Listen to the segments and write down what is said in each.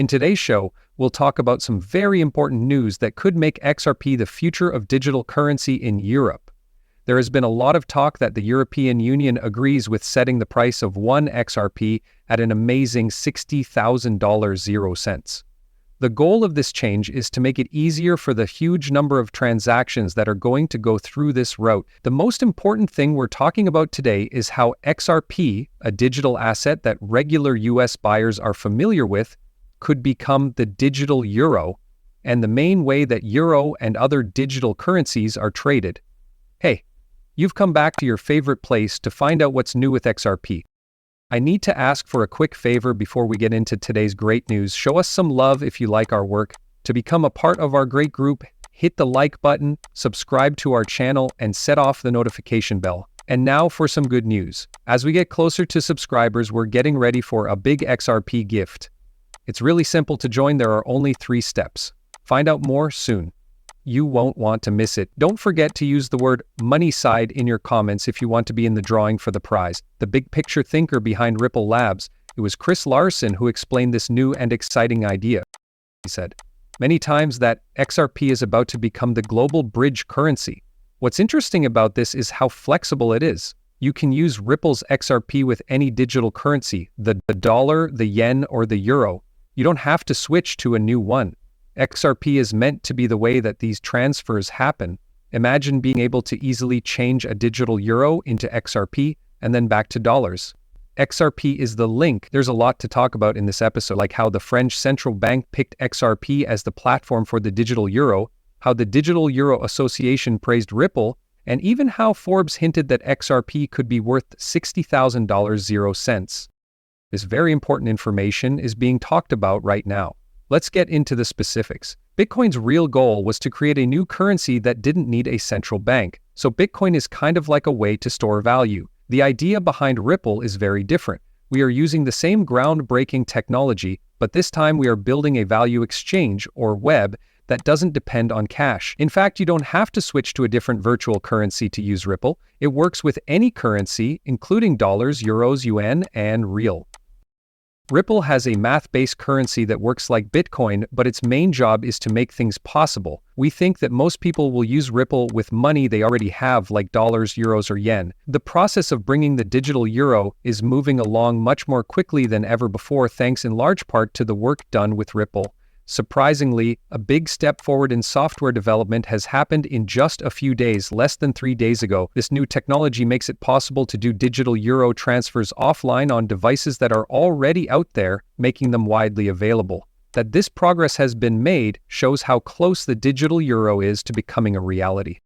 In today's show, we'll talk about some very important news that could make XRP the future of digital currency in Europe. There has been a lot of talk that the European Union agrees with setting the price of one XRP at an amazing $60,000. The goal of this change is to make it easier for the huge number of transactions that are going to go through this route. The most important thing we're talking about today is how XRP, a digital asset that regular US buyers are familiar with, could become the digital euro, and the main way that euro and other digital currencies are traded. Hey, you've come back to your favorite place to find out what's new with XRP. I need to ask for a quick favor before we get into today's great news. Show us some love if you like our work. To become a part of our great group, hit the like button, subscribe to our channel, and set off the notification bell. And now for some good news. As we get closer to subscribers, we're getting ready for a big XRP gift. It's really simple to join. There are only 3 steps. Find out more soon. You won't want to miss it. Don't forget to use the word money side in your comments if you want to be in the drawing for the prize. The big picture thinker behind Ripple Labs, it was Larsson who explained this new and exciting idea. He said many times that XRP is about to become the global bridge currency. What's interesting about this is how flexible it is. You can use Ripple's XRP with any digital currency, the dollar, the yen, or the euro. You don't have to switch to a new one. XRP is meant to be the way that these transfers happen. Imagine being able to easily change a digital euro into XRP and then back to dollars. XRP is the link. There's a lot to talk about in this episode, like how the French central bank picked XRP as the platform for the digital euro, how the Digital Euro Association praised Ripple, and even how Forbes hinted that XRP could be worth $60,000. This very important information is being talked about right now. Let's get into the specifics. Bitcoin's real goal was to create a new currency that didn't need a central bank. So Bitcoin is kind of like a way to store value. The idea behind Ripple is very different. We are using the same groundbreaking technology, but this time we are building a value exchange, or web, that doesn't depend on cash. In fact, you don't have to switch to a different virtual currency to use Ripple. It works with any currency, including dollars, euros, yuan, and real. Ripple has a math-based currency that works like Bitcoin, but its main job is to make things possible. We think that most people will use Ripple with money they already have, like dollars, euros, or yen. The process of bringing the digital euro is moving along much more quickly than ever before, thanks in large part to the work done with Ripple. Surprisingly, a big step forward in software development has happened in just a few days, less than 3 days ago. This new technology makes it possible to do digital euro transfers offline on devices that are already out there, making them widely available. That this progress has been made shows how close the digital euro is to becoming a reality,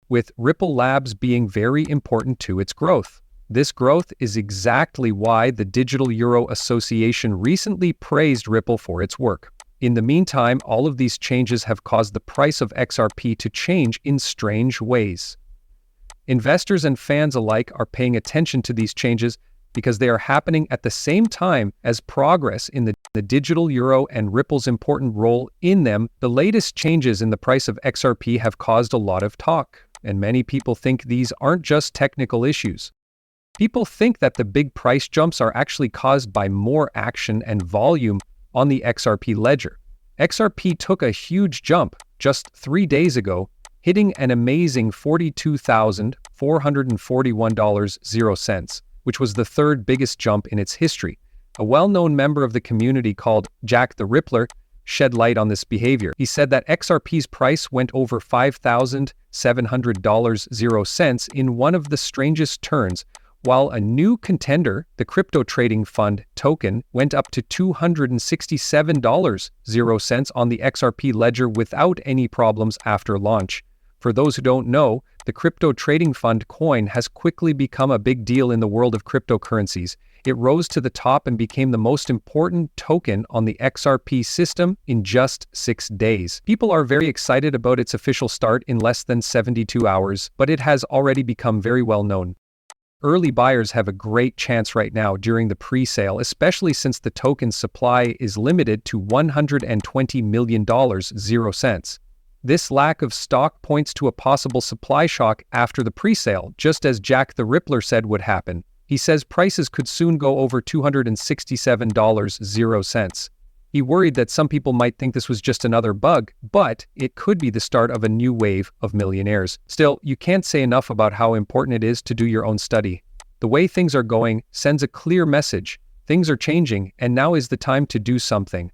with Ripple Labs being very important to its growth. This growth is exactly why the Digital Euro Association recently praised Ripple for its work. In the meantime, all of these changes have caused the price of XRP to change in strange ways. Investors and fans alike are paying attention to these changes because they are happening at the same time as progress in the digital euro and Ripple's important role in them. The latest changes in the price of XRP have caused a lot of talk, and many people think these aren't just technical issues. People think that the big price jumps are actually caused by more action and volume on the XRP ledger. XRP took a huge jump just 3 days ago, hitting an amazing $42,441.00, which was the 3rd biggest jump in its history. A well-known member of the community called Jack the Rippler shed light on this behavior. He said that XRP's price went over $5,700.00 in one of the strangest turns, while a new contender, the crypto trading fund token, went up to $267.00 on the XRP ledger without any problems after launch. For those who don't know, the crypto trading fund coin has quickly become a big deal in the world of cryptocurrencies. It rose to the top and became the most important token on the XRP system in just 6 days. People are very excited about its official start in less than 72 hours, but it has already become very well known. Early buyers have a great chance right now during the pre-sale, especially since the token's supply is limited to $120 million. This lack of stock points to a possible supply shock after the pre-sale, just as Jack the Rippler said would happen. He says prices could soon go over $267.00. He worried that some people might think this was just another bug, but it could be the start of a new wave of millionaires. Still, you can't say enough about how important it is to do your own study. The way things are going sends a clear message. Things are changing, and now is the time to do something.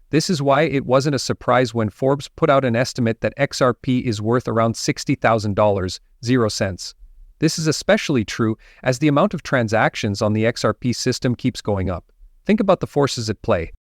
This is why it wasn't a surprise when Forbes put out an estimate that XRP is worth around $60,000, 0 cents. This is especially true as the amount of transactions on the XRP system keeps going up. Think about the forces at play.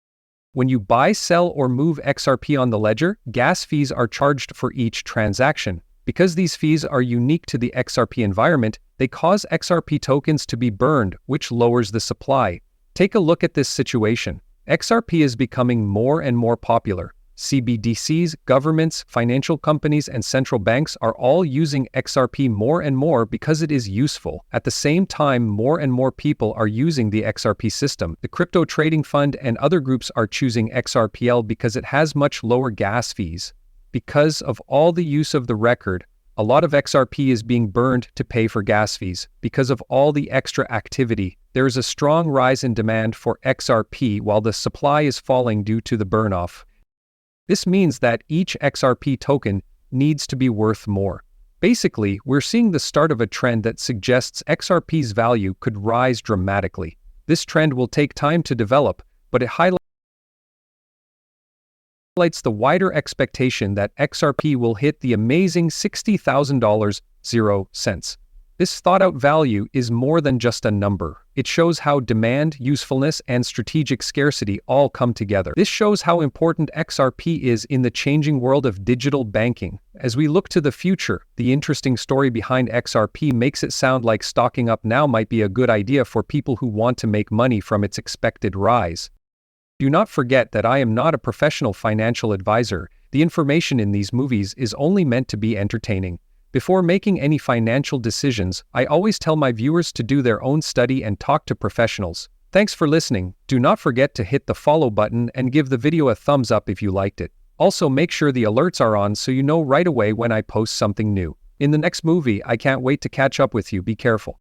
When you buy, sell, or move XRP on the ledger, gas fees are charged for each transaction. Because these fees are unique to the XRP environment, they cause XRP tokens to be burned, which lowers the supply. Take a look at this situation. XRP is becoming more and more popular. CBDCs, governments, financial companies, and central banks are all using XRP more and more because it is useful. At the same time, more and more people are using the XRP system. The crypto trading fund and other groups are choosing XRPL because it has much lower gas fees. Because of all the use of the record, a lot of XRP is being burned to pay for gas fees. Because of all the extra activity, there is a strong rise in demand for XRP while the supply is falling due to the burn-off. This means that each XRP token needs to be worth more. Basically, we're seeing the start of a trend that suggests XRP's value could rise dramatically. This trend will take time to develop, but it highlights the wider expectation that XRP will hit the amazing $60,000, 0 cents. This thought-out value is more than just a number. It shows how demand, usefulness, and strategic scarcity all come together. This shows how important XRP is in the changing world of digital banking. As we look to the future, the interesting story behind XRP makes it sound like stocking up now might be a good idea for people who want to make money from its expected rise. Do not forget that I am not a professional financial advisor. The information in these movies is only meant to be entertaining. Before making any financial decisions, I always tell my viewers to do their own study and talk to professionals. Thanks for listening. Do not forget to hit the follow button and give the video a thumbs up if you liked it. Also, make sure the alerts are on so you know right away when I post something new. In the next movie, I can't wait to catch up with you. Be careful.